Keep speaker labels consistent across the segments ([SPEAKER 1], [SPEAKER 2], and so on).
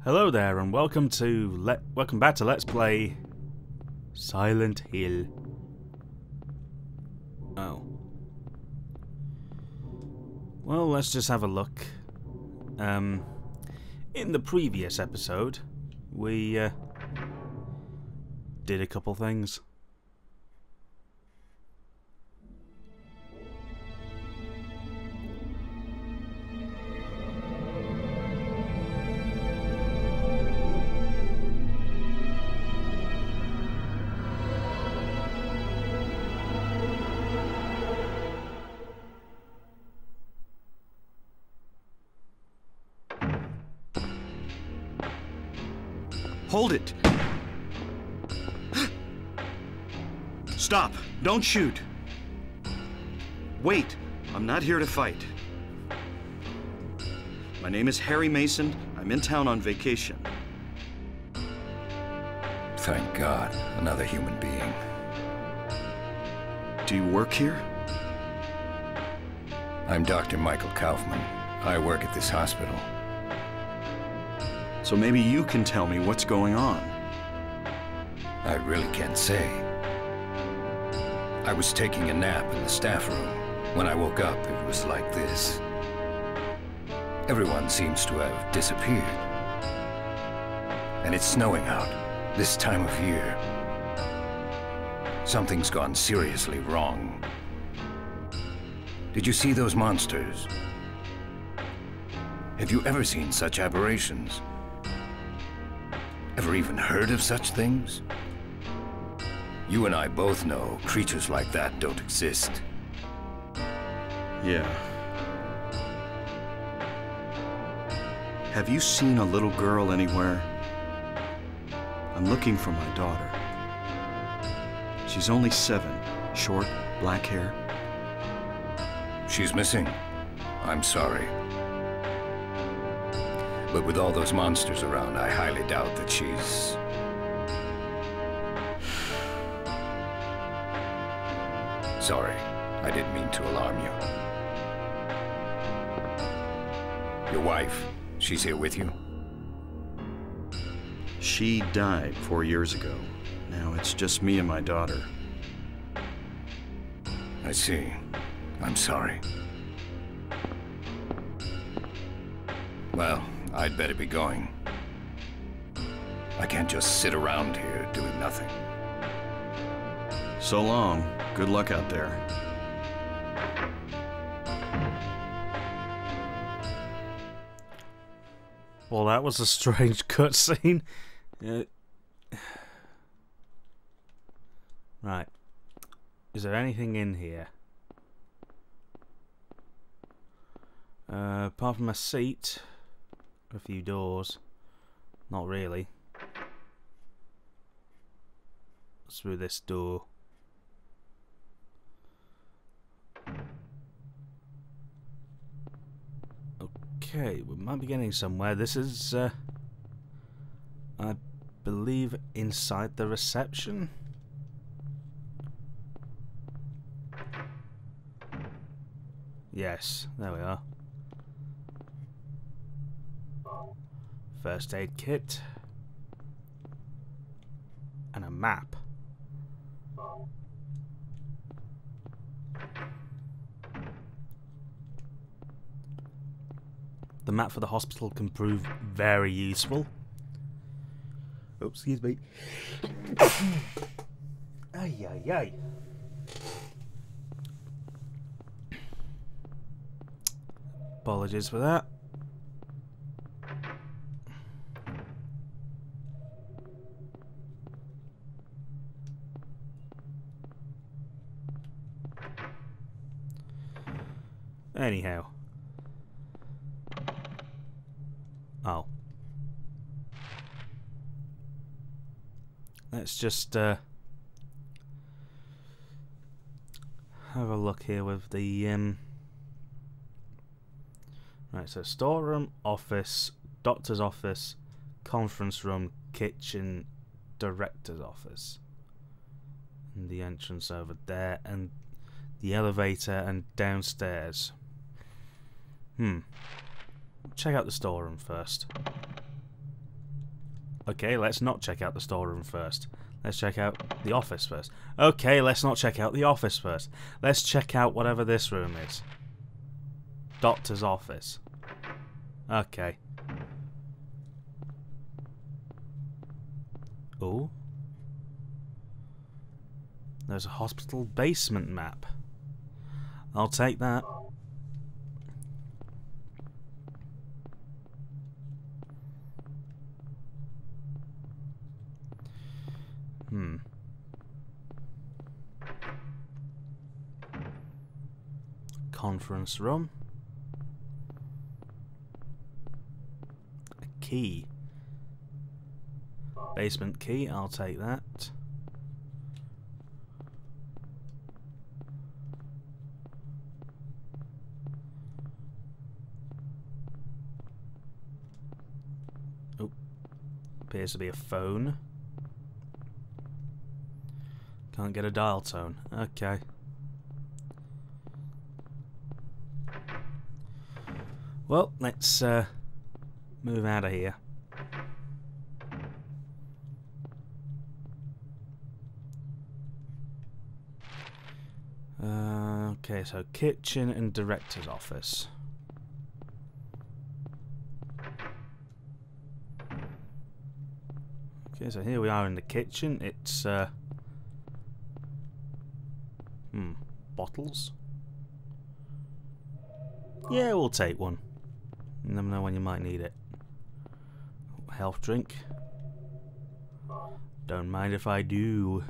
[SPEAKER 1] Hello there, and welcome back to Let's Play Silent Hill. Oh. Well, let's just have a look. In the previous episode, we did a couple things.
[SPEAKER 2] Hold it! Stop! Don't shoot! Wait! I'm not here to fight. My name is Harry Mason. I'm in town on vacation.
[SPEAKER 3] Thank God, another human being.
[SPEAKER 2] Do you work here?
[SPEAKER 3] I'm Dr. Michael Kaufman. I work at this hospital.
[SPEAKER 2] So maybe you can tell me what's going on.
[SPEAKER 3] I really can't say. I was taking a nap in the staff room. When I woke up, it was like this. Everyone seems to have disappeared. And it's snowing out, this time of year. Something's gone seriously wrong. Did you see those monsters? Have you ever seen such aberrations? Ever even heard of such things? You and I both know creatures like that don't exist.
[SPEAKER 2] Yeah. Have you seen a little girl anywhere? I'm looking for my daughter. She's only 7, short, black hair.
[SPEAKER 3] She's missing. I'm sorry. But with all those monsters around, I highly doubt that she's... Sorry, I didn't mean to alarm you. Your wife, she's here with you?
[SPEAKER 2] She died 4 years ago. Now it's just me and my daughter.
[SPEAKER 3] I see. I'm sorry. Well, I'd better be going. I can't just sit around here doing nothing.
[SPEAKER 2] So long. Good luck out there.
[SPEAKER 1] Well, that was a strange cutscene. Right. Is there anything in here? Apart from a seat, a few doors. Not really. Through this door. Okay, we might be getting somewhere. This is, I believe, inside the reception. Yes, there we are. First aid kit. And a map. The map for the hospital can prove very useful. Oh, excuse me. Ay, ay, ay. Apologies for that. Anyhow. Oh. Let's just have a look here with the right, so storeroom, office, doctor's office, conference room, kitchen, director's office. And the entrance over there, and the elevator and downstairs. Check out the storeroom first. Okay, let's not check out the storeroom first. Let's check out the office first. Okay, let's not check out the office first. Let's check out whatever this room is. Doctor's office. Okay. Oh. There's a hospital basement map. I'll take that. Conference room. A key. Basement key, I'll take that. Oh. Appears to be a phone. Can't get a dial tone. Okay. Well, let's move out of here. Okay, so kitchen and director's office. Okay, so here we are in the kitchen. It's bottles. Yeah, we'll take one. You never know when you might need it. Health drink. Don't mind if I do.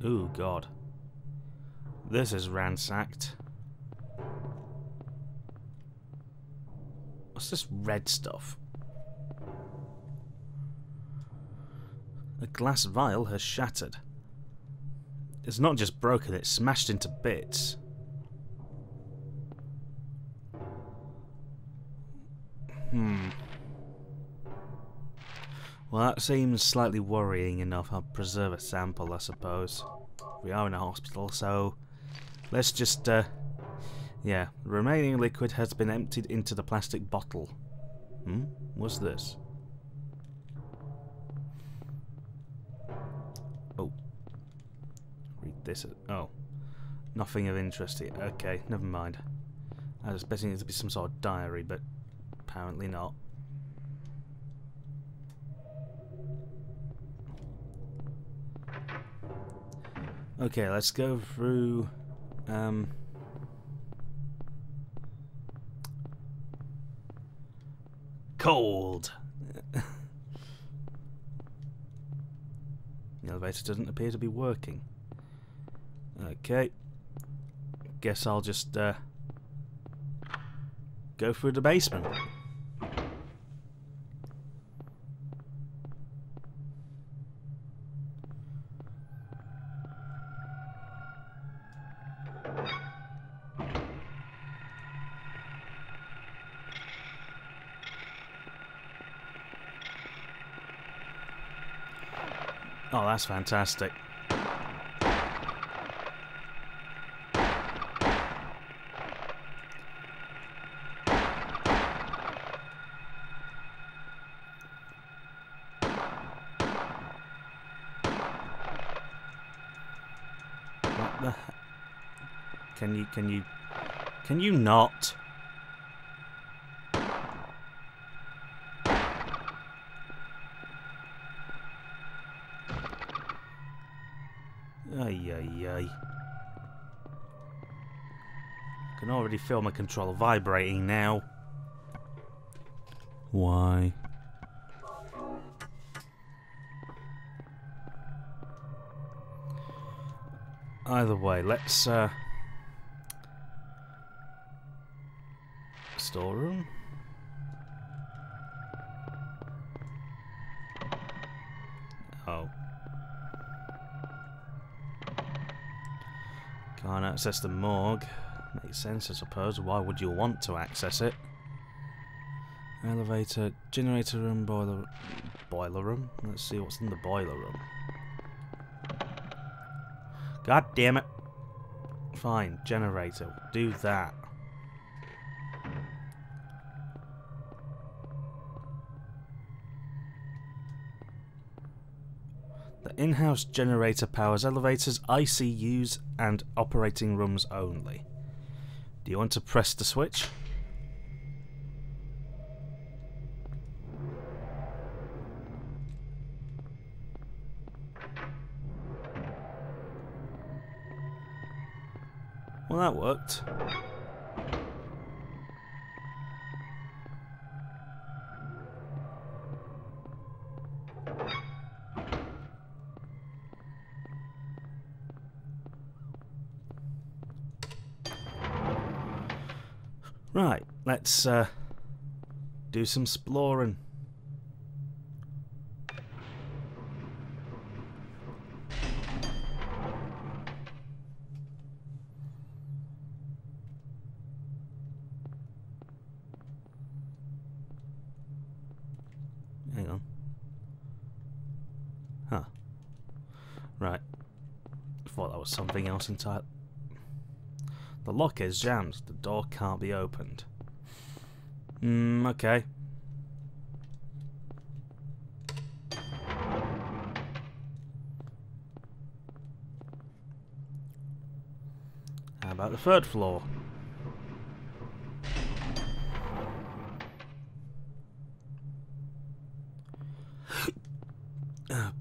[SPEAKER 1] Ooh, God. This is ransacked. What's this red stuff? A glass vial has shattered. It's not just broken, it's smashed into bits. Well, that seems slightly worrying enough. I'll preserve a sample, I suppose. We are in a hospital, so let's just, yeah. The remaining liquid has been emptied into the plastic bottle. What's this? Oh. Read this. Oh. Nothing of interest here. Okay, never mind. I was expecting it to be some sort of diary, but apparently not. Okay, let's go through cold. The elevator doesn't appear to be working. Okay. Guess I'll just go through the basement. Oh, that's fantastic. What the heck? Can you not? Ay, ay, ay. I can already feel my controller vibrating now. Why? Either way, let's storeroom. Oh. Can't access the morgue. Makes sense, I suppose. Why would you want to access it? Elevator, generator room, boiler room. Let's see what's in the boiler room. God damn it. Fine, generator. Do that. The in-house generator powers elevators, ICUs, and operating rooms only. Do you want to press the switch? Well, that worked. Right, let's do some exploring. Hang on. Huh. Right. Thought that was something else entirely. The lock is jammed. The door can't be opened. Okay. How about the third floor?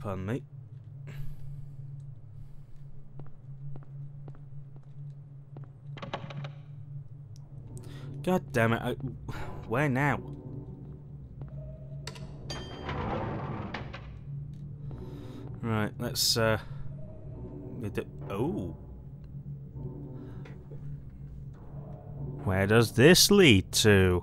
[SPEAKER 1] Pardon me. God damn it, where now? Right, let's oh. Where does this lead to?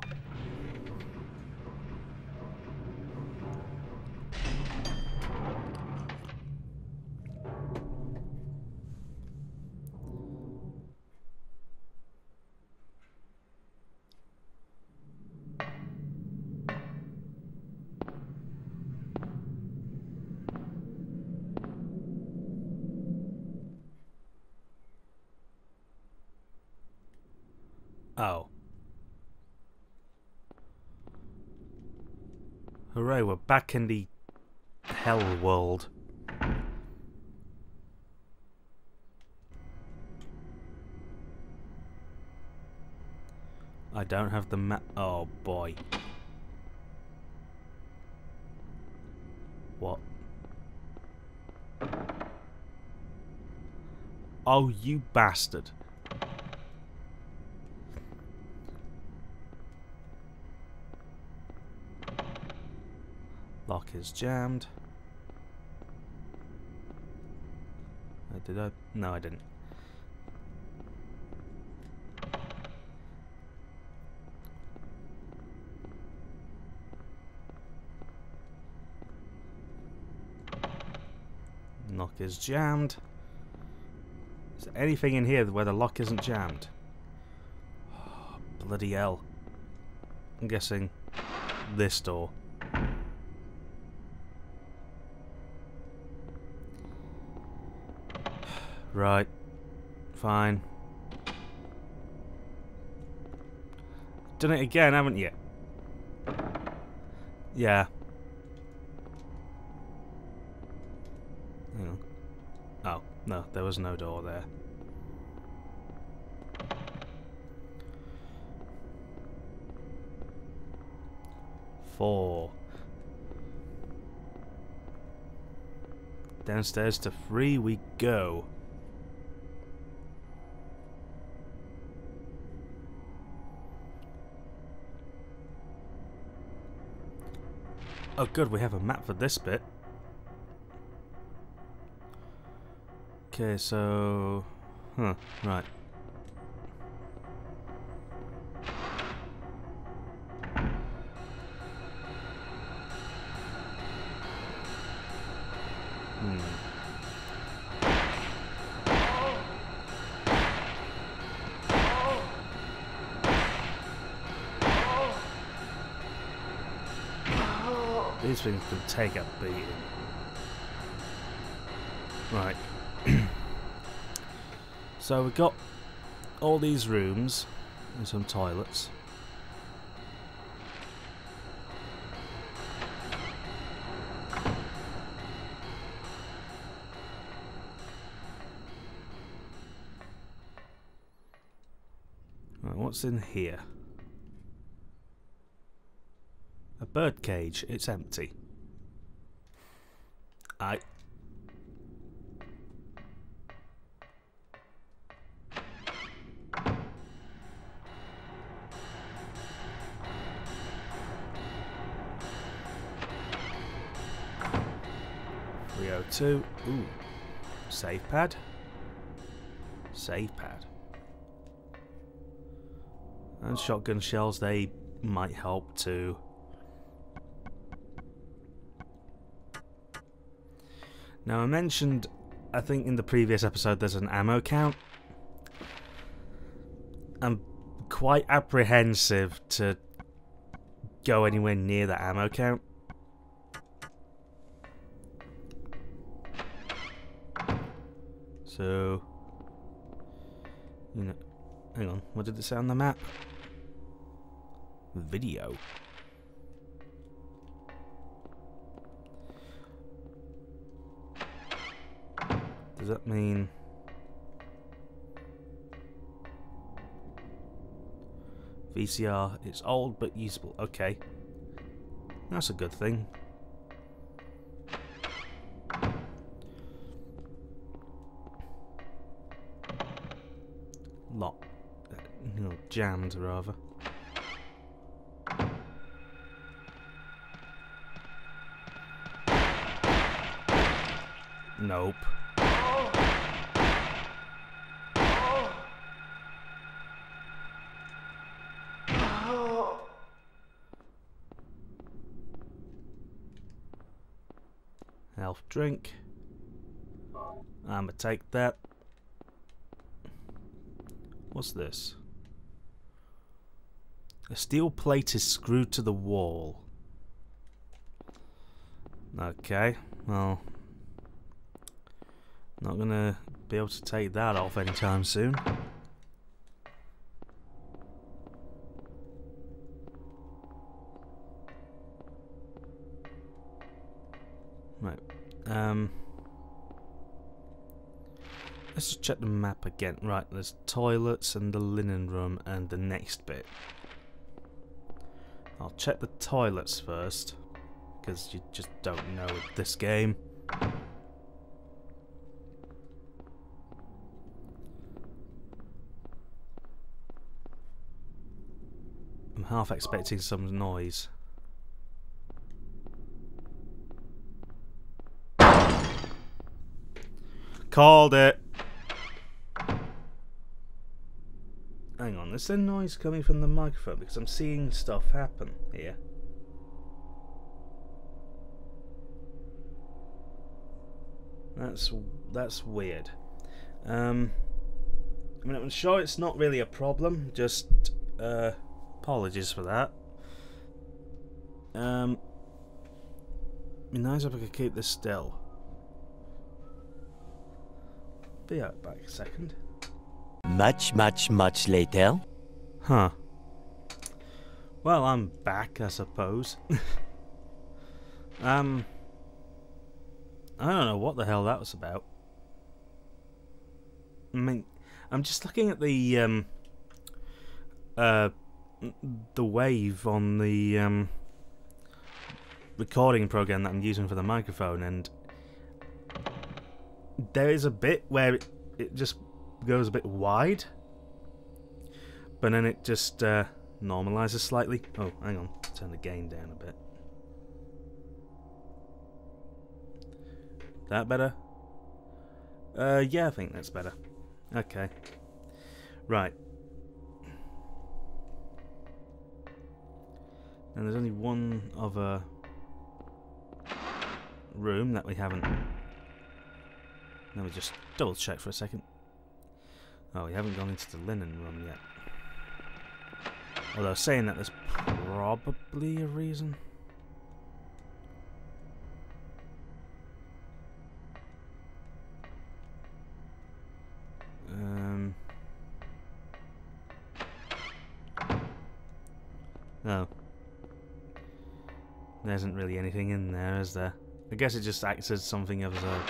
[SPEAKER 1] Oh. Hooray, we're back in the hell world. I don't have the map. Oh boy. What? Oh, you bastard. Lock is jammed. Did I? No, I didn't. Lock is jammed. Is there anything in here where the lock isn't jammed? Oh, bloody hell. I'm guessing this door. Right. Fine. Done it again, haven't you? Yeah. Hang on. Oh, no, there was no door there. Four. Downstairs to 3 we go. Oh good, we have a map for this bit. Okay, so... Huh, right. These things can take a beating. Right. So we've got all these rooms and some toilets. Right, what's in here? A bird cage. It's empty. I... .302. Ooh. Save pad. Save pad. And shotgun shells, they might help too. Now I mentioned, I think in the previous episode, there's an ammo count. I'm quite apprehensive to go anywhere near the ammo count. So, you know, hang on, what did it say on the map? Video. Does that mean... VCR, it's old but usable. Okay. That's a good thing. Jammed rather. Nope. Health drink. I'ma take that. What's this? A steel plate is screwed to the wall. Okay, well, not gonna be able to take that off anytime soon. Right, let's just check the map again. Right, there's toilets and the linen room and the next bit. I'll check the toilets first, because you just don't know with this game. I'm half expecting some noise. Called it! Hang on, is there noise coming from the microphone? Because I'm seeing stuff happen here. That's weird. I mean, I'm sure it's not really a problem. Just apologies for that. Be nice if I could keep this still. Be out back a second.
[SPEAKER 4] Much later.
[SPEAKER 1] Huh. Well, I'm back, I suppose. I don't know what the hell that was about. I mean, I'm just looking at the wave on the recording program that I'm using for the microphone, and there is a bit where it just goes a bit wide, but then it just normalizes slightly. Oh, hang on, turn the gain down a bit. That better? Yeah, I think that's better. Okay. Right. And there's only one other room that we haven't... Let me just double check for a second. Oh, we haven't gone into the linen room yet. Although saying that, there's probably a reason. There isn't really anything in there, is there? I guess it just acts as something of a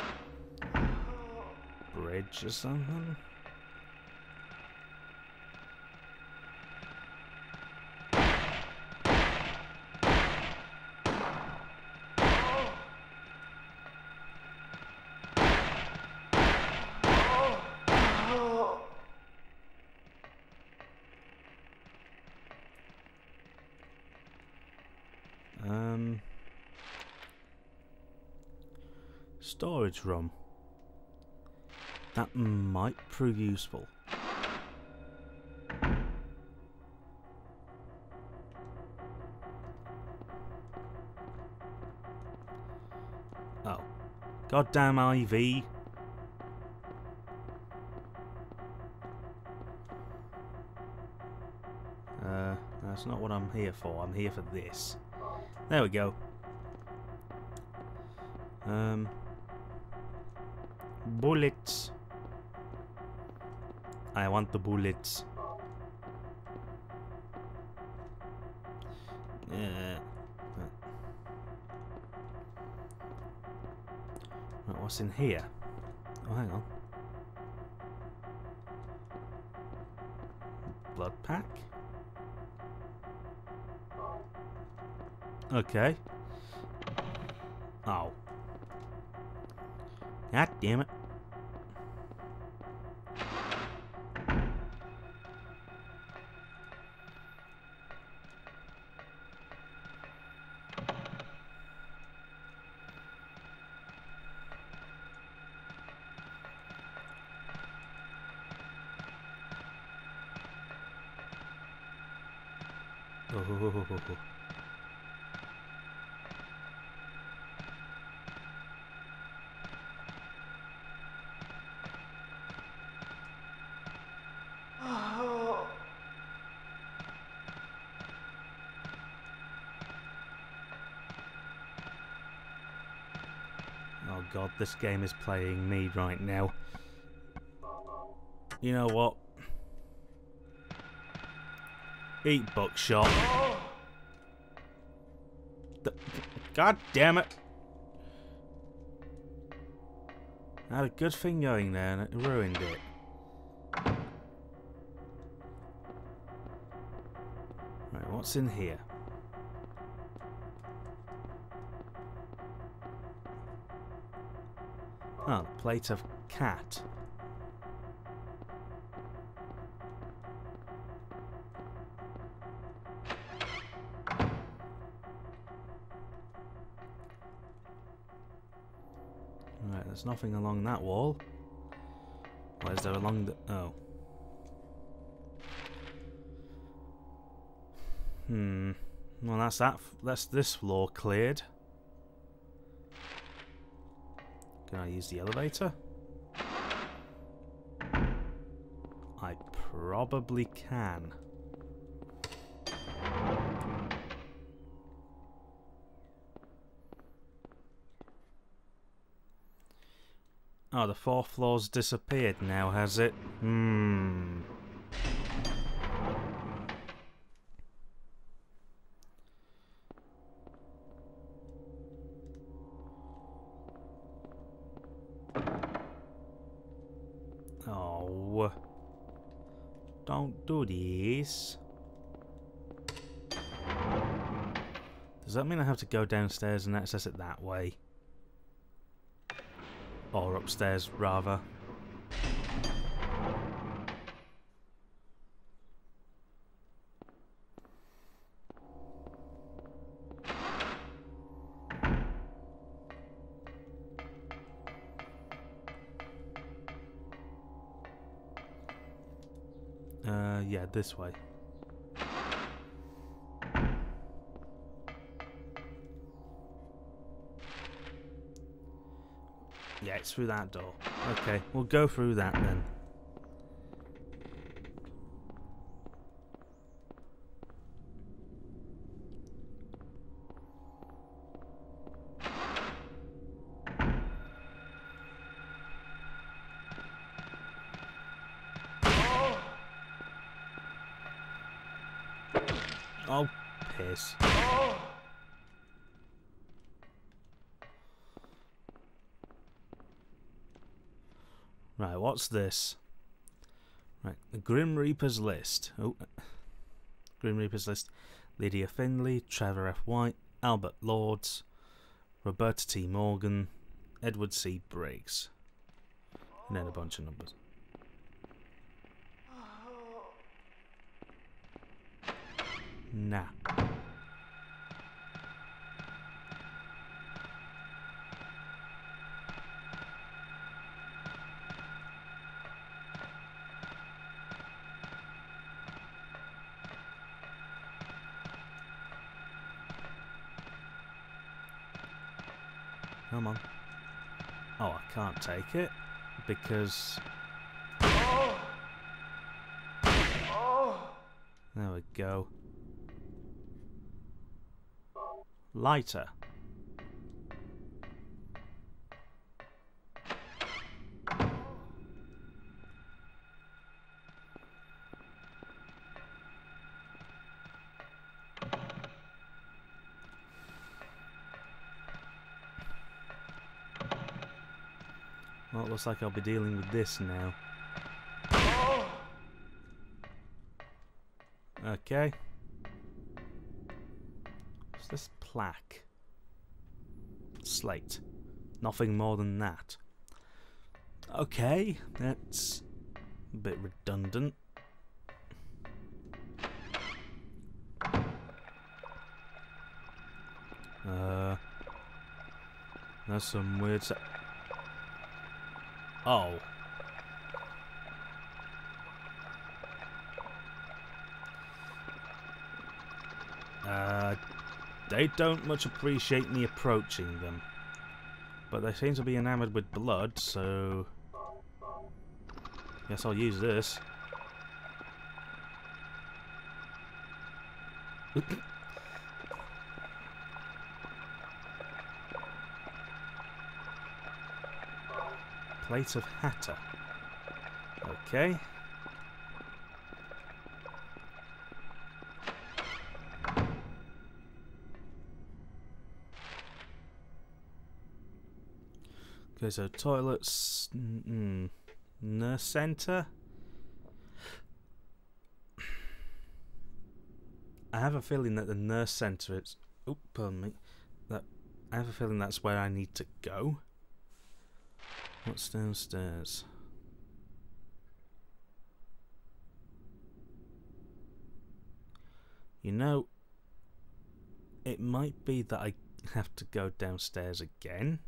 [SPEAKER 1] bridge or something. Storage room. That might prove useful. Oh. Goddamn IV. That's not what I'm here for. I'm here for this. There we go. Bullets. I want the bullets. Yeah. Right, what's in here? Oh, hang on. Blood pack. Okay. Oh. God damn it. Oh. Oh god, this game is playing me right now. You know what? Eat buckshot. God damn it! I had a good thing going there and it ruined it. Right, what's in here? Oh, plate of cat. Right, there's nothing along that wall. What is there along the... oh. Well, that's that. That's this floor cleared. Can I use the elevator? I probably can. Oh, the 4th floor's disappeared now, has it? Oh. Don't do this. Does that mean I have to go downstairs and access it that way? Or upstairs, rather. Yeah, this way. Yeah, it's through that door. Okay, we'll go through that then. Oh, piss. Right, what's this? Right, the Grim Reaper's list. Oh, Grim Reaper's list. Lydia Findlay, Trevor F. White, Albert Lords, Roberta T. Morgan, Edward C. Briggs. And then a bunch of numbers. Nah. Come on. Oh, I can't take it because... There we go. Lighter. Well, it looks like I'll be dealing with this now. Okay. What's this plaque? Slate. Nothing more than that. Okay, that's a bit redundant. There's some weird oh. They don't much appreciate me approaching them. But they seem to be enamored with blood, so... Guess I'll use this. Plate of Hatter. Okay. Okay, so toilets, nurse centre. I have a feeling that the nurse centre is. Oh, pardon me. I have a feeling that's where I need to go. What's downstairs? You know, it might be that I have to go downstairs again.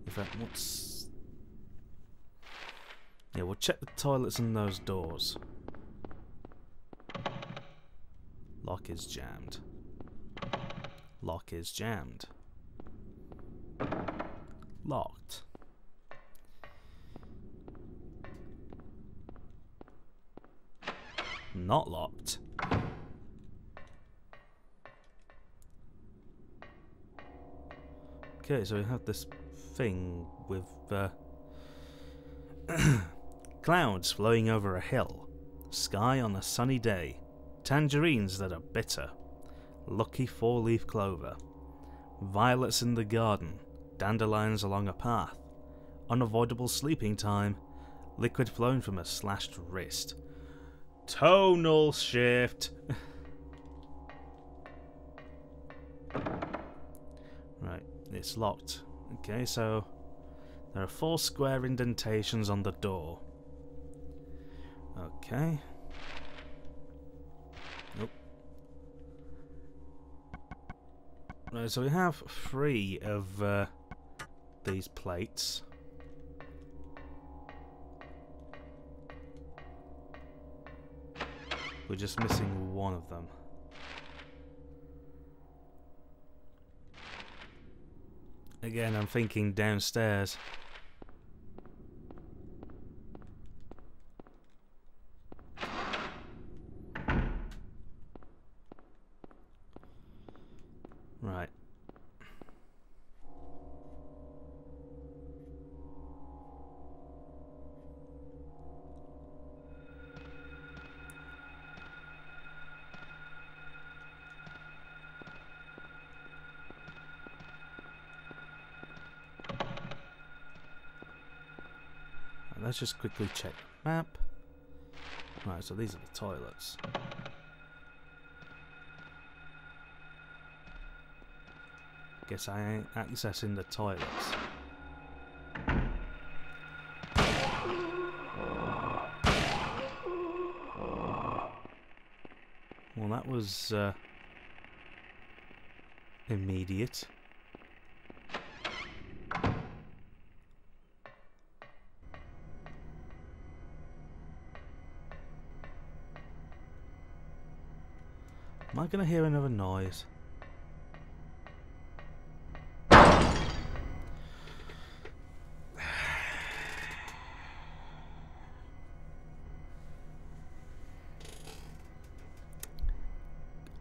[SPEAKER 1] In fact, what's... Yeah, we'll check the toilets and those doors. Lock is jammed. Lock is jammed. Locked. Not locked. Okay, so we have this thing with clouds flowing over a hill, sky on a sunny day, tangerines that are bitter, lucky four-leaf clover, violets in the garden, dandelions along a path, unavoidable sleeping time, liquid flowing from a slashed wrist. Tonal shift. Right, it's locked. Okay, so there are 4 square indentations on the door. Okay. Nope. Right, so we have 3 of these plates. We're just missing 1 of them. Again, I'm thinking downstairs. Right. let's just quickly check map. Right, so these are the toilets. Guess I ain't accessing the toilets. Well, that was immediate. Am I going to hear another noise?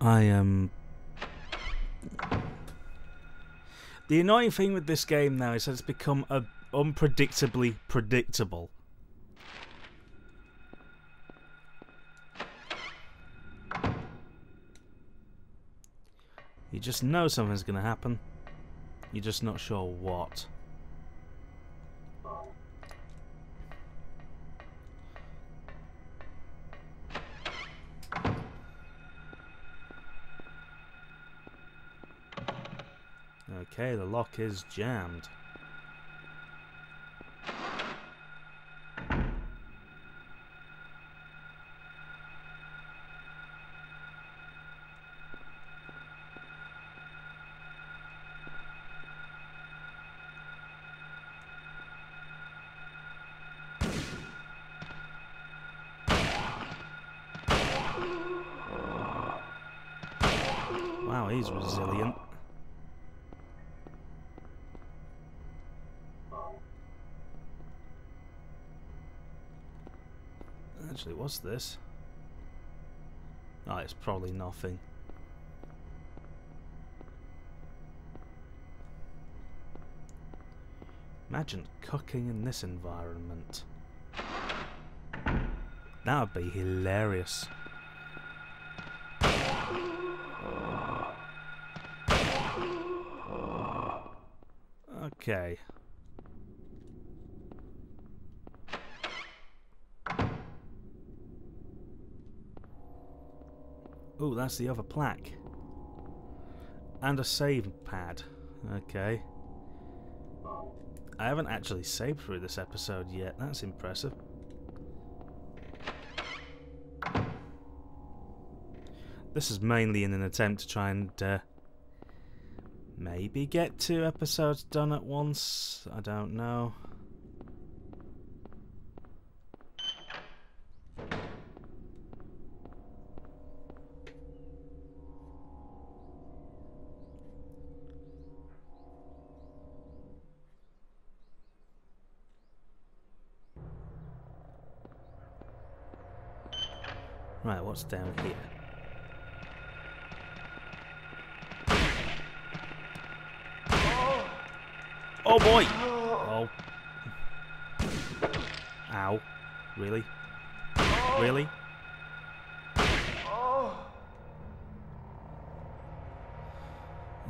[SPEAKER 1] I am... The annoying thing with this game now is that it's become unpredictably predictable. You just know something's going to happen. You're just not sure what. Okay, the lock is jammed. Wow, he's resilient. Actually, what's this? Oh, it's probably nothing. Imagine cooking in this environment. That would be hilarious. Okay. Oh, that's the other plaque. And a save pad. Okay. I haven't actually saved through this episode yet. That's impressive. This is mainly in an attempt to try and maybe get 2 episodes done at once. I don't know. Right, what's down here? Oh boy! Oh. Ow. Really? Really?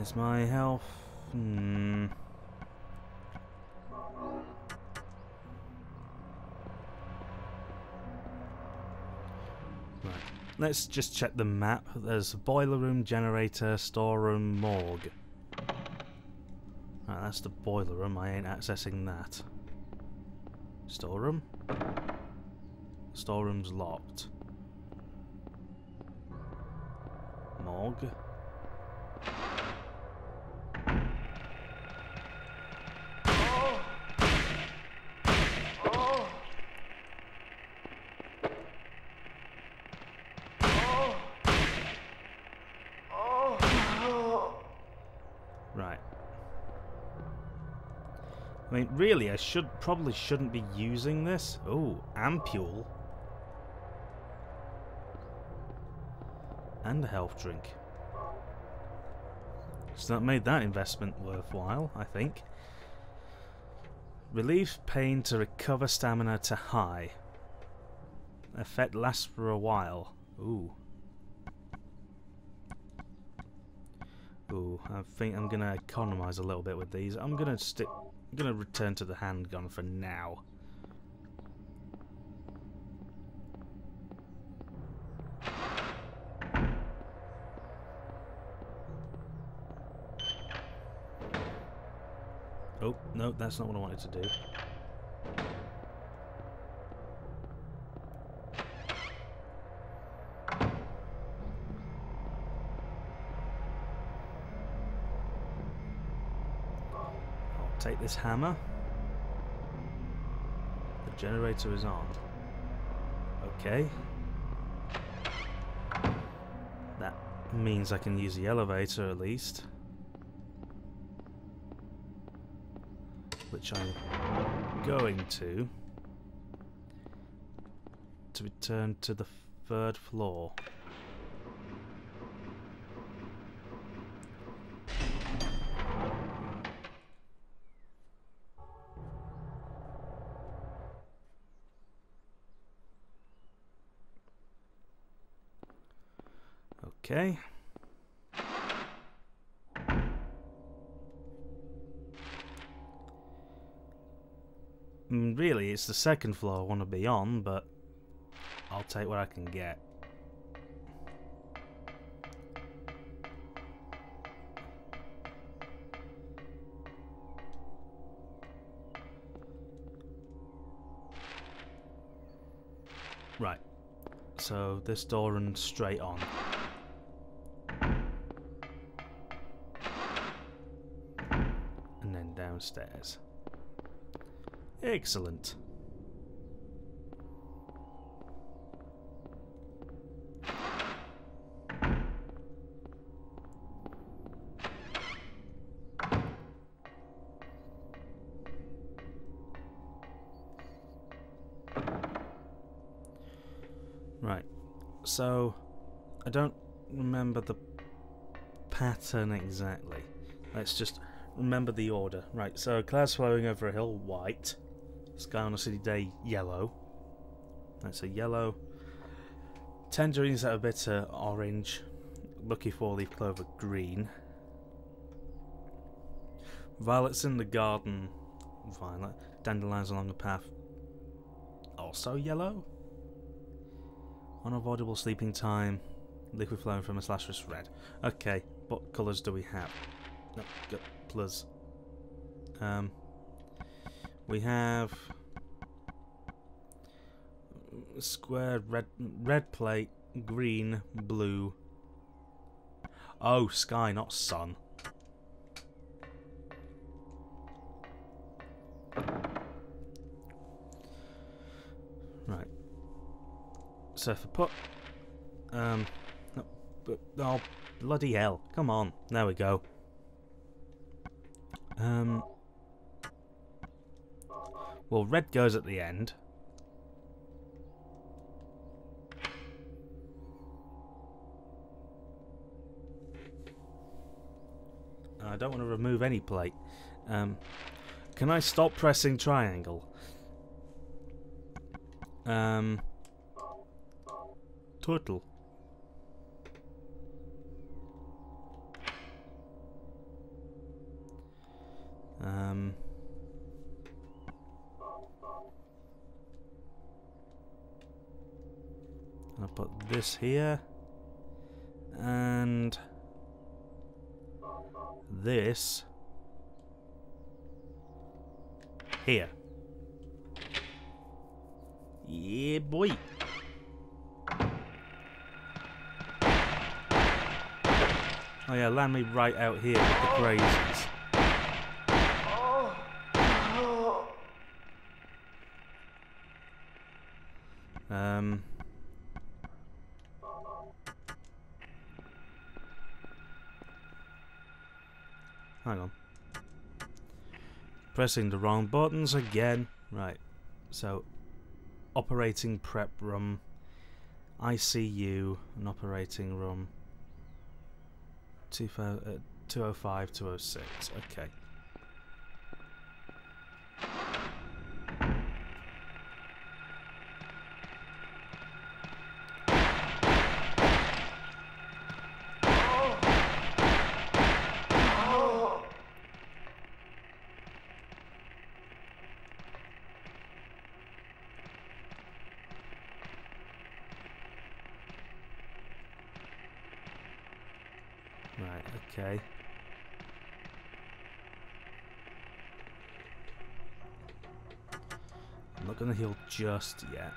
[SPEAKER 1] Is my health... Right. Let's just check the map. There's a boiler room, generator, storeroom, morgue. Right, that's the boiler room. I ain't accessing that. Storeroom? Storeroom's locked. Morgue? Right. I mean, really, I probably shouldn't be using this. Oh, ampule. And a health drink. So that made that investment worthwhile, I think. Relieves pain to recover stamina to high. Effect lasts for a while. Ooh. Ooh, I think I'm gonna economize a little bit with these. I'm gonna return to the handgun for now. Oh, no, that's not what I wanted to do. I'll take this hammer. The generator is on. Okay. That means I can use the elevator at least. Which I'm going to return to the 3rd floor. Okay. Really, it's the 2nd floor I want to be on, but I'll take what I can get. Right. So this door runs straight on. And then downstairs. Excellent. Right. So I don't remember the pattern exactly. Let's just remember the order. Right, so clouds flowing over a hill, white. Sky on a city day, yellow. That's a yellow. Tangerines that are bitter, orange. Lucky four-leaf clover, green. Violets in the garden, violet. Dandelions along the path, also yellow. Unavoidable sleeping time. Liquid flowing from a slasher's red. Okay, what colours do we have? No, plus. We have square, red plate, green, blue. Oh, sky, not sun. Right. So if I put oh bloody hell! Come on, there we go. Well, red goes at the end. I don't want to remove any plate. Can I stop pressing triangle? Turtle. I'll put this here and this here. Yeah, boy. Oh yeah, land me right out here with the crazies. Hang on. Pressing the wrong buttons again. Right. So, operating prep room, ICU, and operating room. 205, 206. Okay. Right, okay. I'm not going to heal just yet.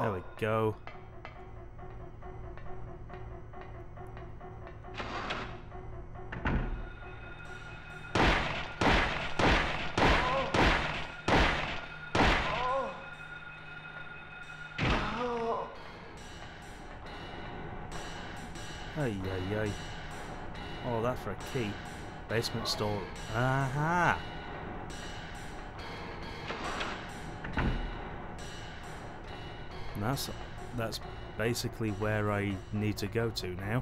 [SPEAKER 1] There we go. Ay, ay, ay. Oh, that for a key. Basement store. Aha! And that's basically where I need to go to now.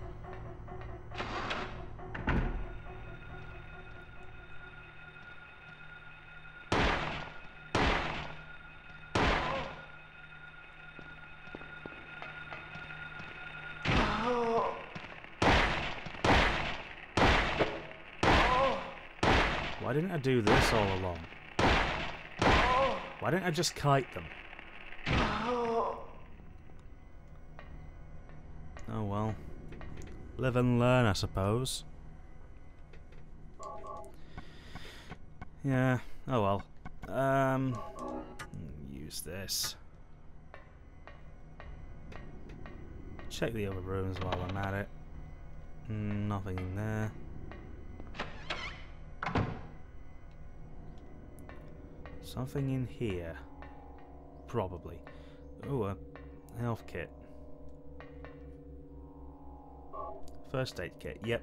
[SPEAKER 1] Why didn't I do this all along? Why didn't I just kite them? Oh well. Live and learn, I suppose. Yeah, oh well. Use this. Check the other rooms while I'm at it. Nothing in there. Something in here. Probably. Ooh, a health kit. First aid kit, yep.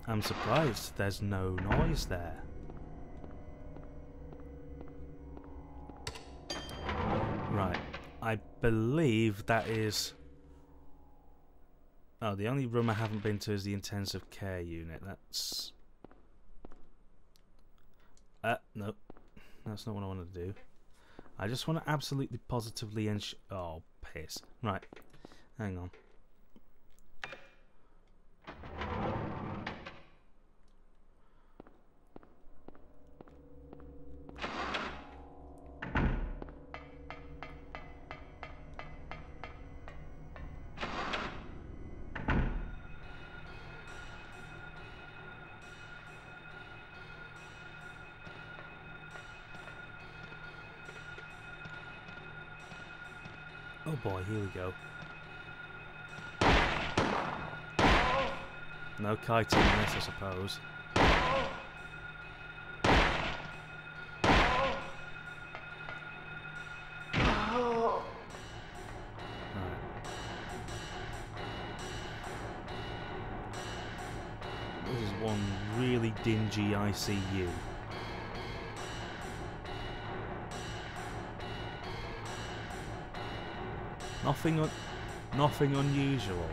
[SPEAKER 1] I'm surprised there's no noise there. Right, I believe that is... Oh, the only room I haven't been to is the intensive care unit. That's... nope. That's not what I want to do. I just want to absolutely positively ensure... Oh, piss. Right. Hang on. Oh boy, here we go. No kiting in this, I suppose. Right. This is one really dingy ICU. Nothing unusual.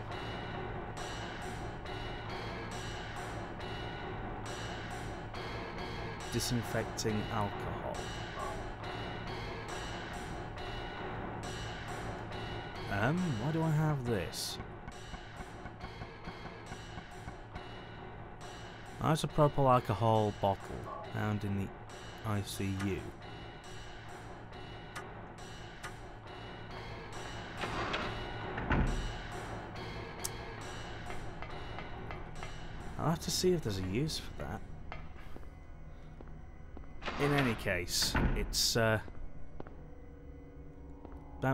[SPEAKER 1] Disinfecting alcohol. Why do I have this? Isopropyl alcohol bottle found in the ICU. I'll have to see if there's a use for that. In any case, it's about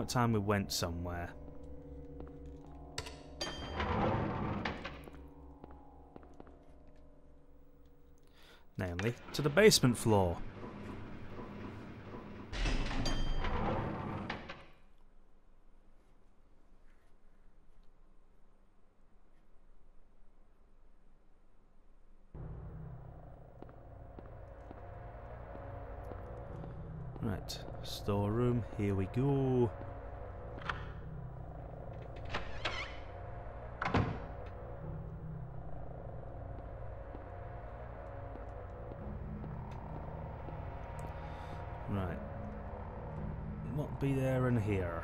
[SPEAKER 1] time we went somewhere. Namely, to the basement floor. Right, storeroom, here we go. Right. What be there in here?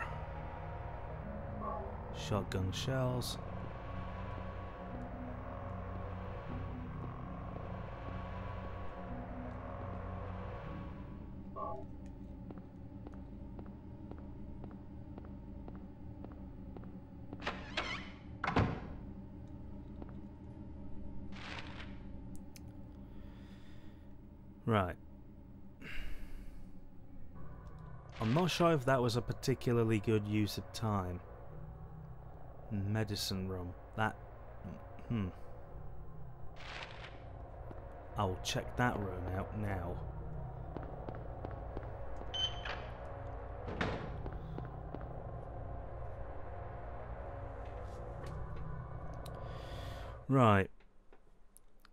[SPEAKER 1] Shotgun shells. Right. I'm not sure if that was a particularly good use of time. Medicine room. That... I will check that room out now. Right.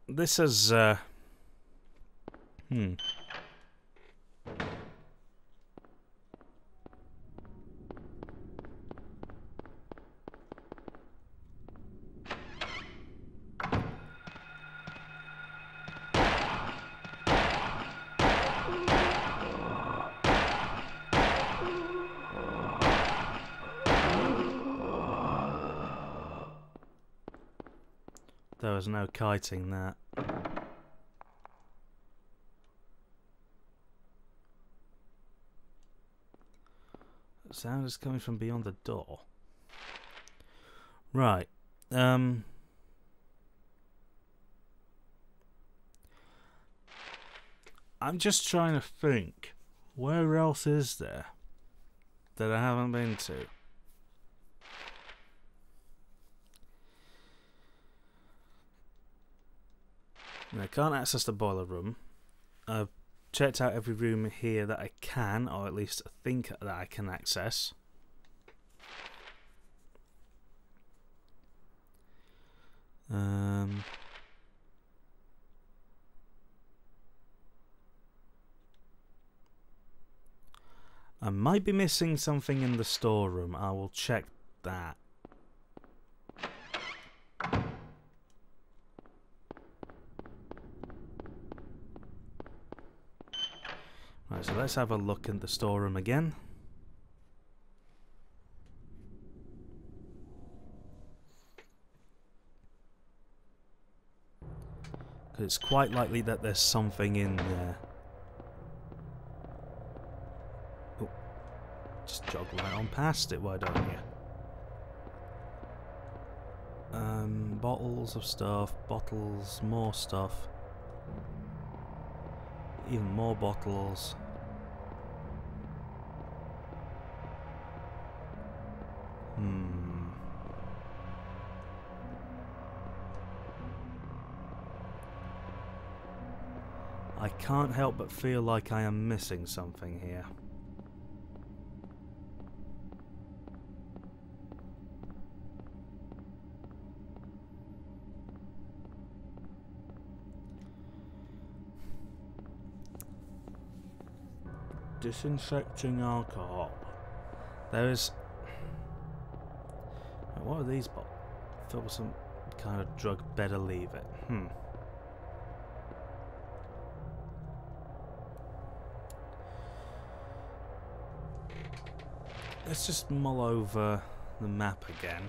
[SPEAKER 1] This is, there was no kiting that. The sound is coming from beyond the door. Right. I'm just trying to think. Where else is there that I haven't been to? I can't access the boiler room. I've checked out every room here that I can, or at least think that I can access. I might be missing something in the storeroom. I will check that. Right, so let's have a look in the storeroom again. Because it's quite likely that there's something in there. Oh, just jog right on past it, why don't you? Bottles of stuff, bottles, more stuff. Even more bottles. I can't help but feel like I am missing something here. Disinfecting alcohol. There is... What are these bottles? Filled with some kind of drug, better leave it. Let's just mull over the map again.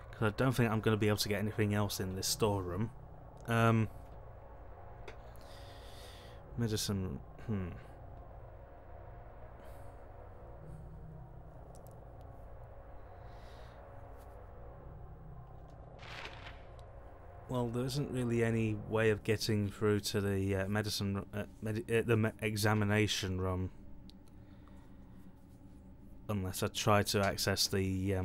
[SPEAKER 1] Because I don't think I'm going to be able to get anything else in this storeroom. Medicine... Well, there isn't really any way of getting through to the examination room unless I try to access the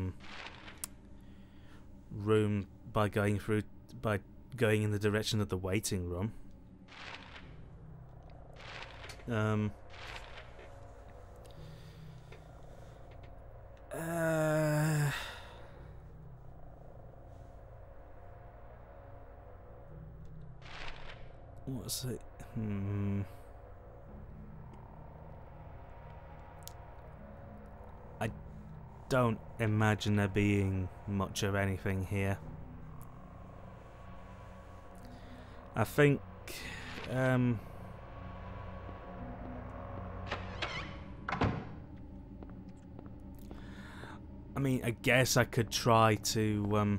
[SPEAKER 1] room by going in the direction of the waiting room. What's it? I don't imagine there being much of anything here. I think I mean, I guess I could try to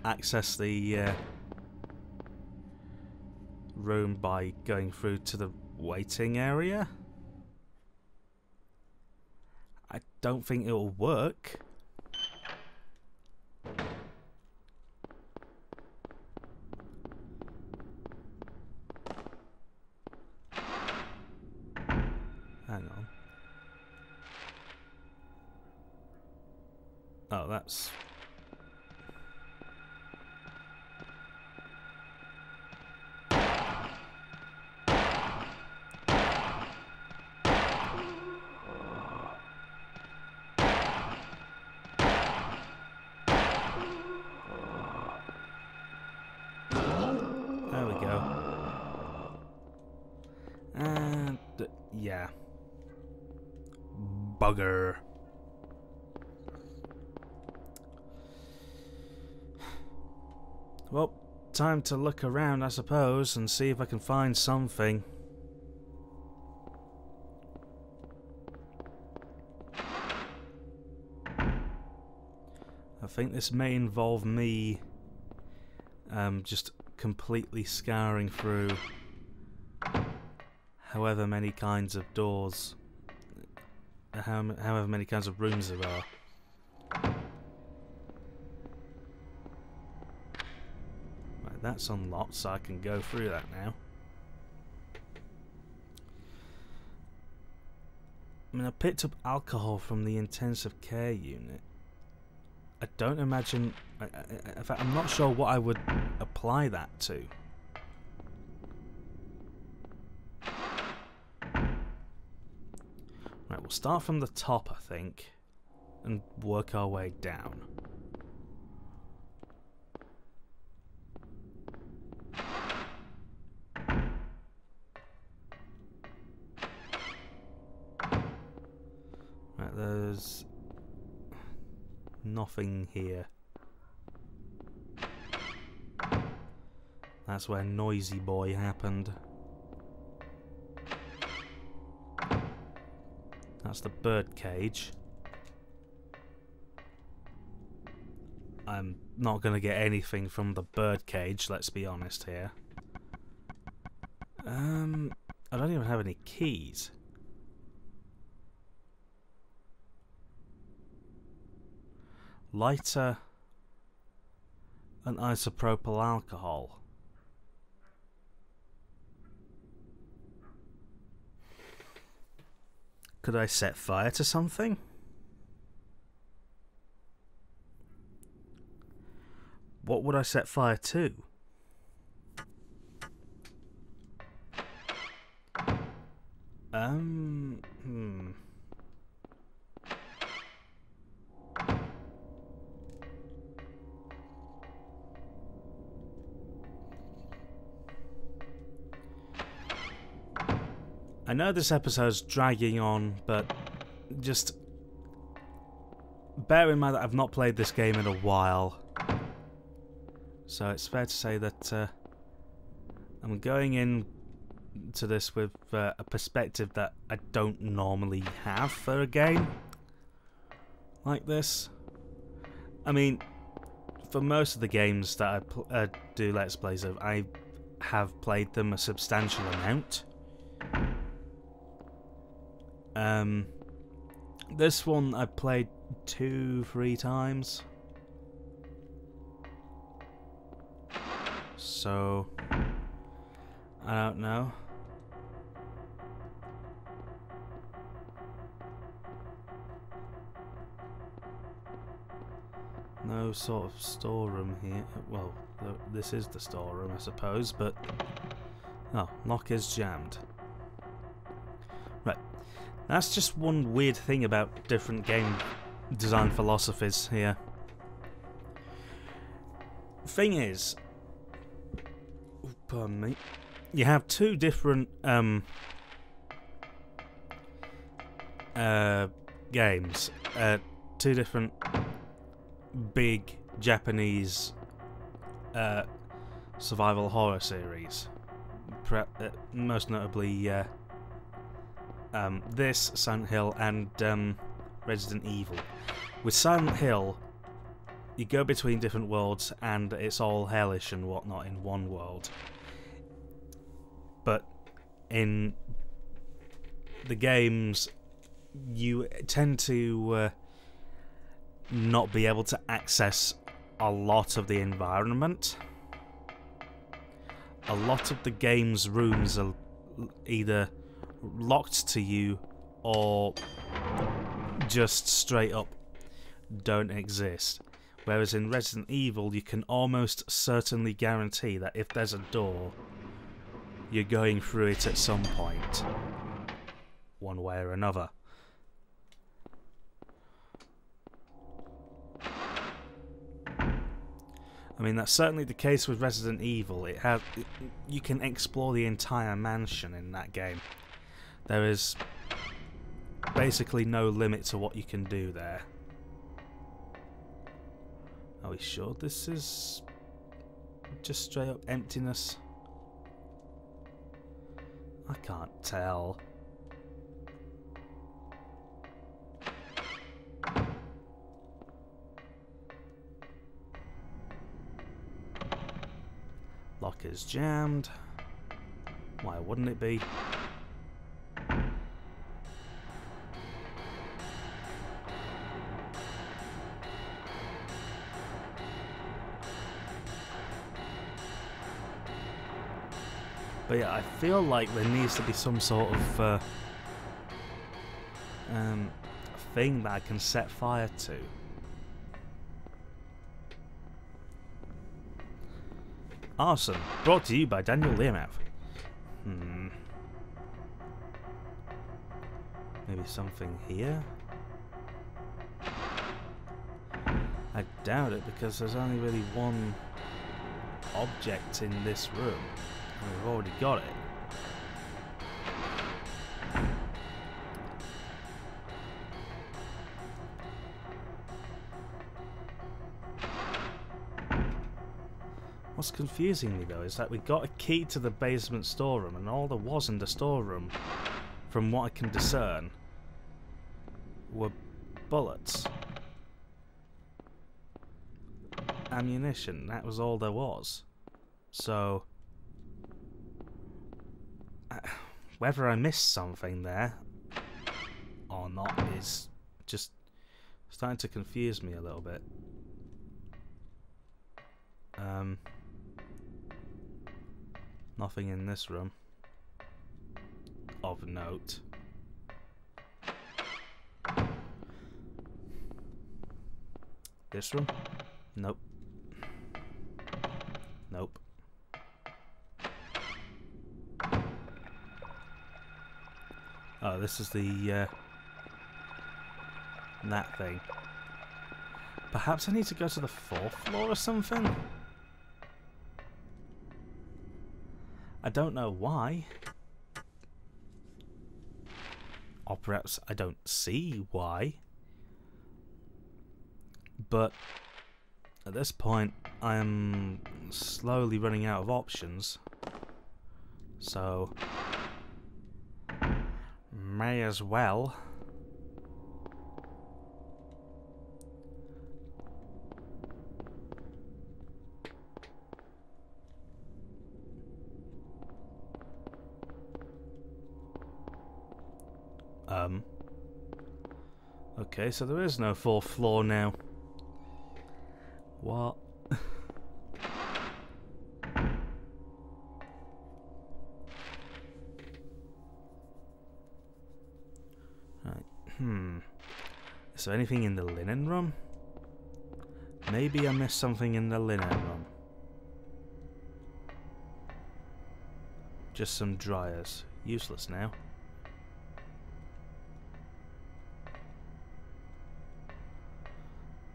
[SPEAKER 1] access the room by going through to the waiting area. I don't think it will work. Hang on. Oh, that's... There we go. And... yeah. Bugger. Well, time to look around, I suppose, and see if I can find something. I think this may involve me just completely scouring through however many kinds of doors, however many kinds of rooms there are. Right, that's unlocked, so I can go through that now. I mean, I picked up alcohol from the intensive care unit. I don't imagine... in fact, I'm not sure what I would apply that to. Right, we'll start from the top, I think, and work our way down. Right, there's nothing here. That's where Noisy Boy happened. That's the bird cage. I'm not going to get anything from the bird cage, let's be honest here. I don't even have any keys. Lighter and isopropyl alcohol. Could I set fire to something? What would I set fire to? I know this episode's dragging on, but just bear in mind that I've not played this game in a while. So it's fair to say that I'm going in to this with a perspective that I don't normally have for a game like this. I mean, for most of the games that I do Let's Plays of, I have played them a substantial amount. This one I played 2-3 times. So I don't know. No sort of storeroom here. Well, this is the storeroom, I suppose, but... oh, lock is jammed. Right. That's just one weird thing about different game design philosophies here. Thing is... pardon me. You have two different games. Two different big Japanese survival horror series. Most notably this, Silent Hill, and Resident Evil. With Silent Hill, you go between different worlds and it's all hellish and whatnot in one world. But in the games, you tend to not be able to access a lot of the environment. A lot of the game's rooms are either locked to you or just straight up don't exist. Whereas in Resident Evil, you can almost certainly guarantee that if there's a door, you're going through it at some point, one way or another. I mean, that's certainly the case with Resident Evil. You can explore the entire mansion in that game. There is basically no limit to what you can do there. Are we sure this is just straight up emptiness? I can't tell. Lock is jammed. Why wouldn't it be? But yeah, I feel like there needs to be some sort of thing that I can set fire to. Arson, brought to you by Daniel Learmouth. Maybe something here? I doubt it, because there's only really one object in this room. And we've already got it. What's confusing me though is that we got a key to the basement storeroom, and all there was in the storeroom, from what I can discern, were bullets. Ammunition, that was all there was. So, whether I missed something there or not is just starting to confuse me a little bit. Nothing in this room of note. This room? Nope. Nope. Oh, this is the that thing. Perhaps I need to go to the 4th floor or something? I don't know why. Or perhaps I don't see why. But at this point, I am slowly running out of options. So, may as well. Okay, so there is no 4th floor now. What? Right. Is there anything in the linen room? Maybe I missed something in the linen room. Just some dryers. Useless now.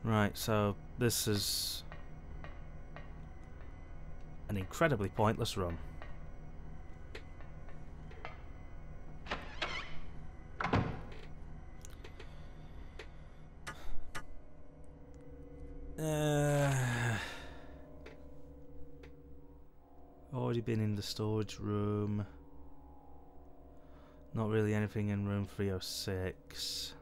[SPEAKER 1] Right, so this is an incredibly pointless run. Already been in the storage room. Not really anything in room 306.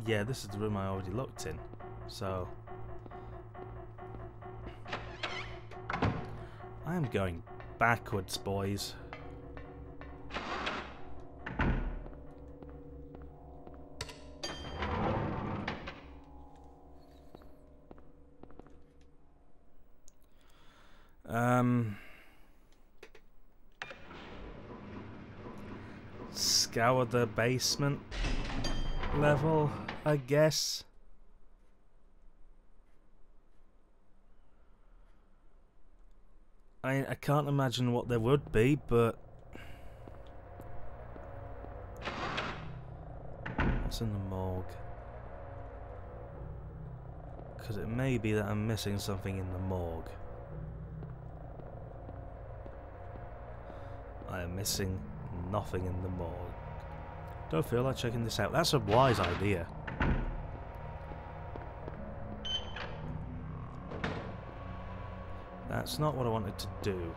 [SPEAKER 1] Yeah, this is the room I already looked in. So... I am going backwards, boys. Scour the basement level, I guess. I can't imagine what there would be, but what's in the morgue? Because it may be that I'm missing something in the morgue. I am missing nothing in the morgue. Don't feel like checking this out. That's a wise idea. That's not what I wanted to do.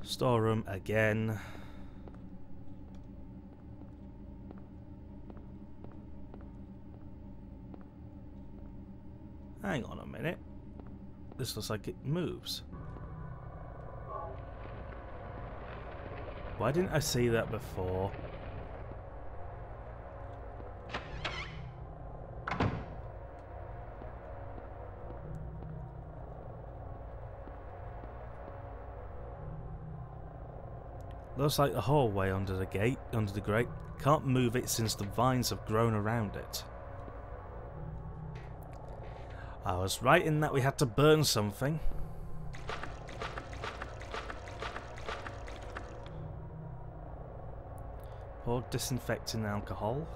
[SPEAKER 1] Storeroom again. Hang on a minute. This looks like it moves. Why didn't I see that before? Looks like the hallway under the gate, under the grate. Can't move it since the vines have grown around it. I was right in that we had to burn something. Pour disinfecting alcohol.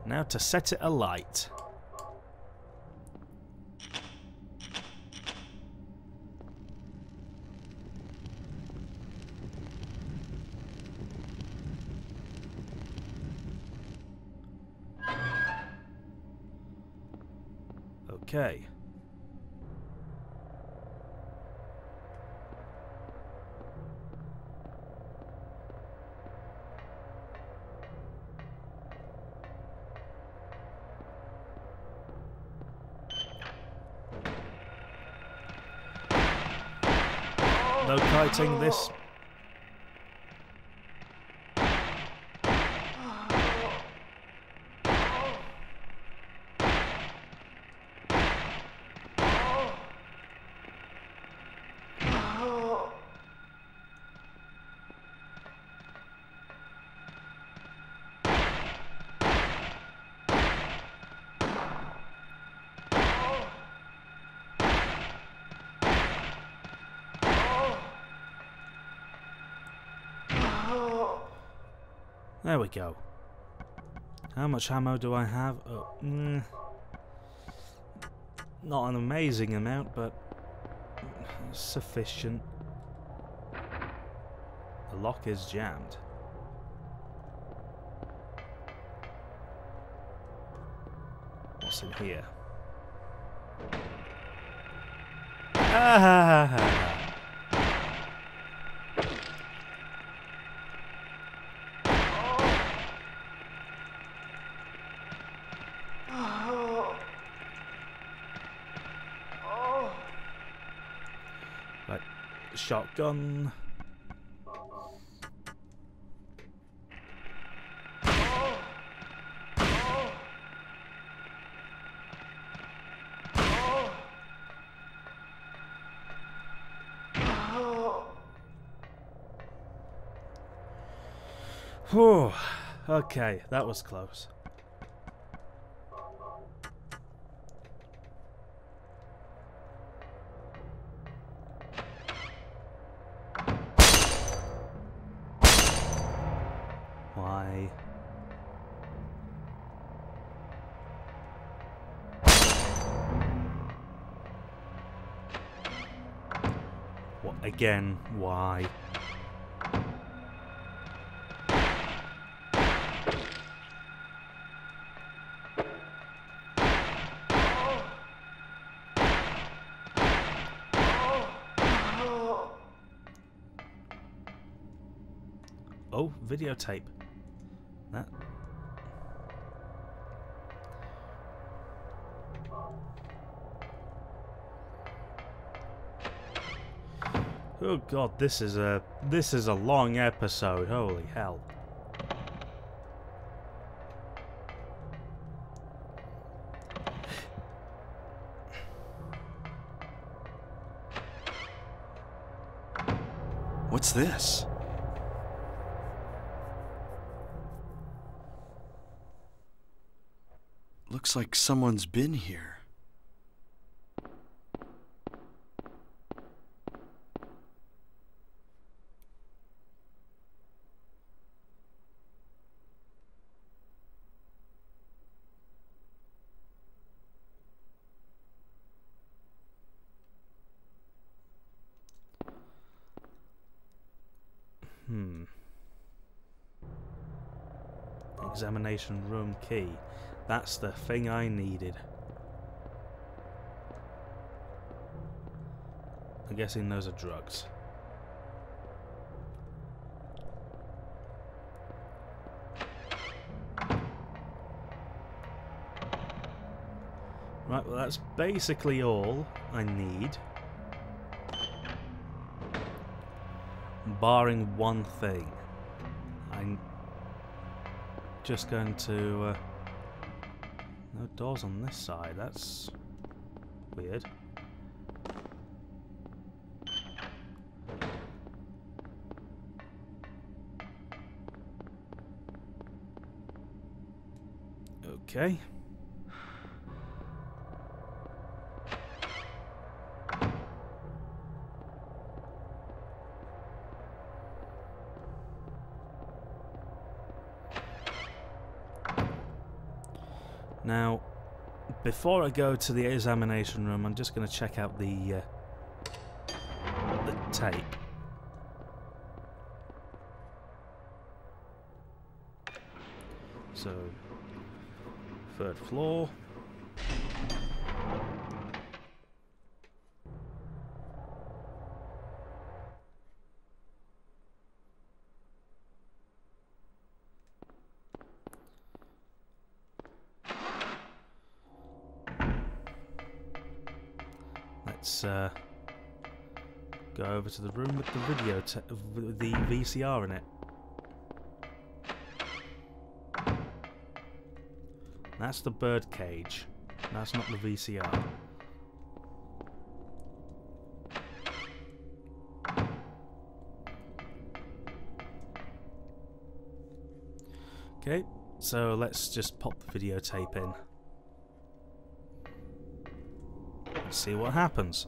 [SPEAKER 1] Now to set it alight. Okay. Locating this. There we go. How much ammo do I have? Oh, not an amazing amount, but sufficient. The lock is jammed. What's in here? Ah! Right, shotgun. Whew. Okay, that was close. Why? What again? Why? videotape. That. Oh god, this is a long episode. Holy hell.
[SPEAKER 2] What's this? Looks like someone's been here.
[SPEAKER 1] Examination room key. That's the thing I needed. I'm guessing those are drugs. Right, well that's basically all I need. Barring one thing. I'm just going to... no doors on this side, that's weird. Okay. Now, before I go to the examination room, I'm just going to check out the tape. So, 3rd floor. Let's go over to the room with the with the VCR in it. That's the bird cage. That's not the VCR. Okay, so let's just pop the videotape in. Let's see what happens.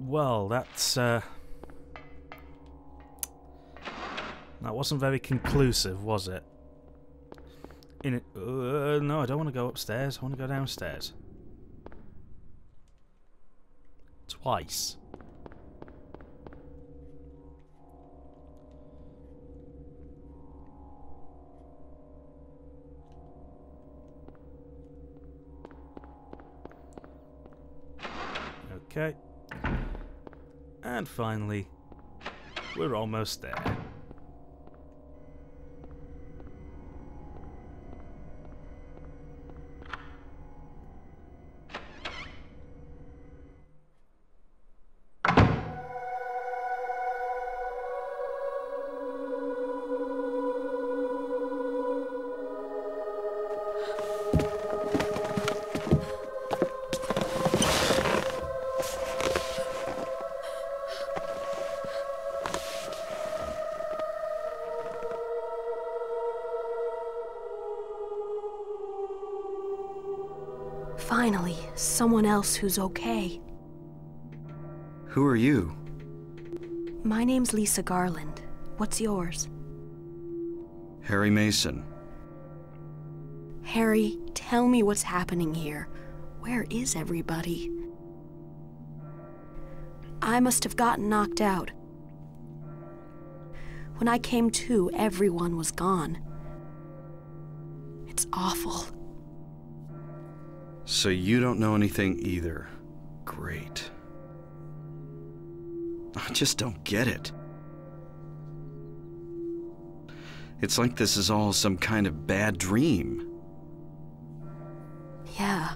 [SPEAKER 1] Well, that wasn't very conclusive, was it? No, I don't want to go upstairs. I want to go downstairs. Twice. Okay. And finally, we're almost there.
[SPEAKER 5] Finally, someone else who's okay.
[SPEAKER 2] Who are you?
[SPEAKER 5] My name's Lisa Garland. What's yours?
[SPEAKER 2] Harry Mason.
[SPEAKER 5] Harry, tell me what's happening here. Where is everybody? I must have gotten knocked out. When I came to, everyone was gone. It's awful.
[SPEAKER 2] So you don't know anything either. Great. I just don't get it. It's like this is all some kind of bad dream.
[SPEAKER 5] Yeah,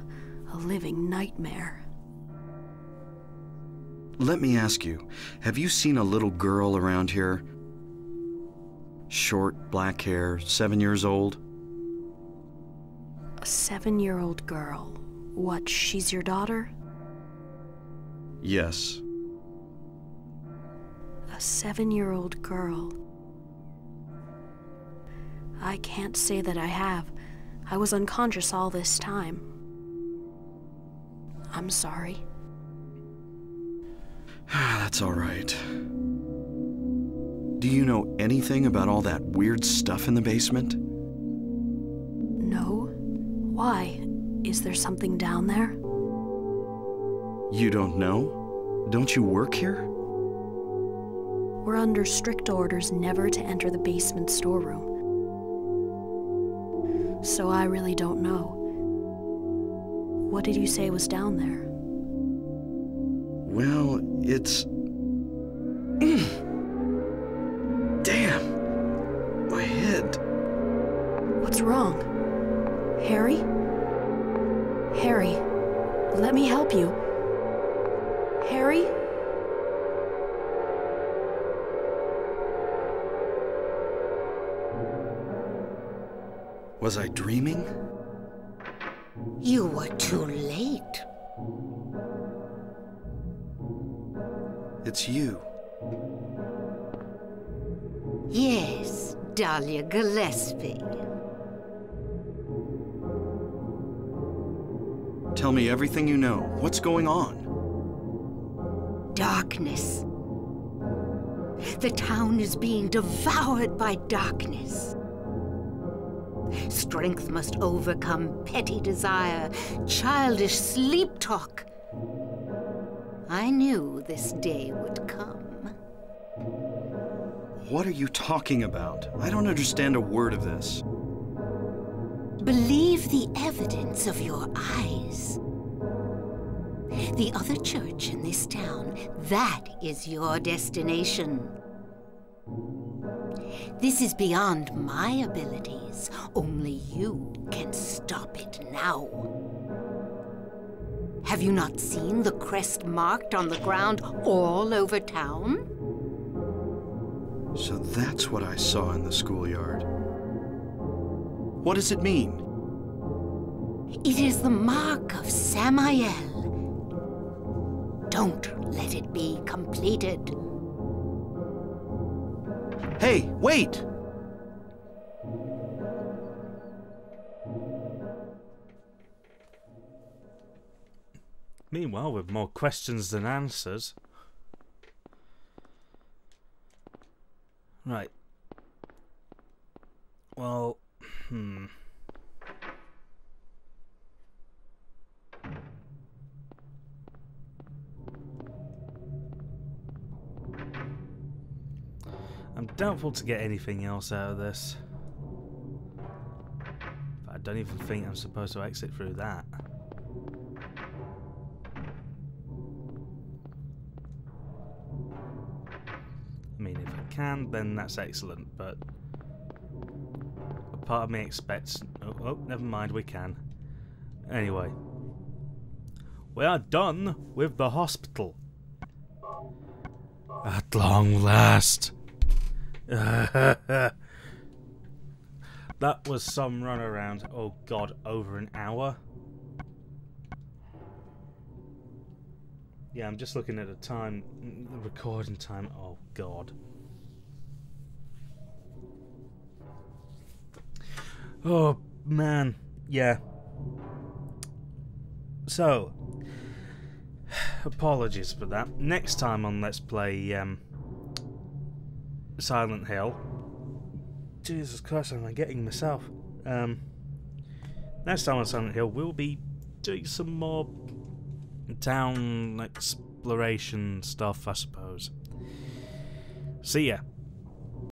[SPEAKER 5] a living nightmare.
[SPEAKER 2] Let me ask you, have you seen a little girl around here? Short, black hair, 7 years old?
[SPEAKER 5] A 7-year-old girl. What, she's your daughter?
[SPEAKER 2] Yes.
[SPEAKER 5] A 7-year-old girl. I can't say that I have. I was unconscious all this time. I'm sorry.
[SPEAKER 2] That's all right. Do you know anything about all that weird stuff in the basement?
[SPEAKER 5] No? Why? Is there something down there?
[SPEAKER 2] You don't know? Don't you work here?
[SPEAKER 5] We're under strict orders never to enter the basement storeroom. So I really don't know. What did you say was down there?
[SPEAKER 2] Well, it's... Damn! My head.
[SPEAKER 5] What's wrong? Harry? Harry, let me help you. Harry?
[SPEAKER 2] Was I dreaming?
[SPEAKER 6] You were too late.
[SPEAKER 2] It's you.
[SPEAKER 6] Yes, Dahlia Gillespie.
[SPEAKER 2] Tell me everything you know. What's going on?
[SPEAKER 6] Darkness. The town is being devoured by darkness. Strength must overcome petty desire, childish sleep talk. I knew this day would come.
[SPEAKER 2] What are you talking about? I don't understand a word of this.
[SPEAKER 6] Believe the evidence of your eyes. The other church in this town, that is your destination. This is beyond my abilities. Only you can stop it now. Have you not seen the crest marked on the ground all over town?
[SPEAKER 2] So that's what I saw in the schoolyard. What does it mean?
[SPEAKER 6] It is the mark of Samael. Don't let it be completed.
[SPEAKER 2] Hey, wait!
[SPEAKER 1] Meanwhile, with more questions than answers. Right. Well, I'm doubtful to get anything else out of this. But I don't even think I'm supposed to exit through that. I mean, if I can, then that's excellent, but a part of me expects... Oh, never mind, we can. Anyway. We are done with the hospital. At long last. That was some run around. Oh god, over an hour? Yeah, I'm just looking at the time, the recording time. Oh god. Oh man, yeah. So, apologies for that. Next time on Let's Play Silent Hill. Jesus Christ, I'm getting myself. Next time on Silent Hill, we'll be doing some more town exploration stuff, I suppose. See ya.